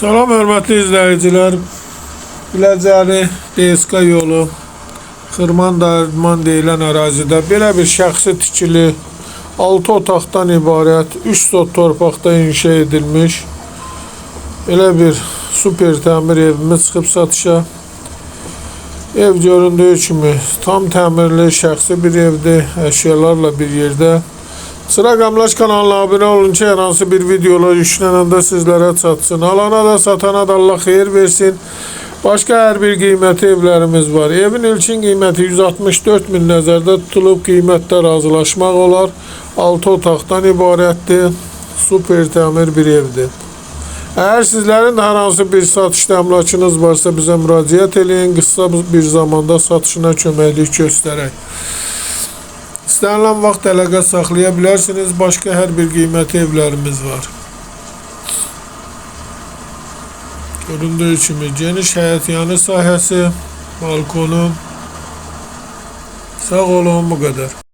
Salam hörmətli izləyicilər. Biləcəli DSK yolu Xırman Dərman deyilən ərazidə belə bir şəxsi tikili 6 otaqdan ibarət 3 sot torpaqda inşa edilmiş belə bir super təmir evimiz çıxıb satışa. Ev göründüyü kimi tam təmirli şəxsi bir evdir, əşyalarla bir yerdə. Sıra Amlaş kanalına abunə olun ki, hər hansı bir videolar yüklənəndə sizlərə çatsın. Alana da satana da Allah xeyir versin. Başqa hər bir qiyməti evlərimiz var. Evin ilkin qiyməti 164 min nəzərdə tutulub, qiymətdə razılaşmaq olar. 6 otaqdan ibarətdir. Super təmir bir evdir. Əgər sizlərin hər hansı bir satışda əmlakınız varsa bizə müraciət eləyin. Qısa bir zamanda satışına köməklik göstərək. İstənilən vaxt əlaqə saxlaya bilərsiniz. Başqa hər bir qiymətli evlərimiz var. Göründüyü kimi geniş həyətyanı sahəsi, balkonu. Sağ olun, bu qədər.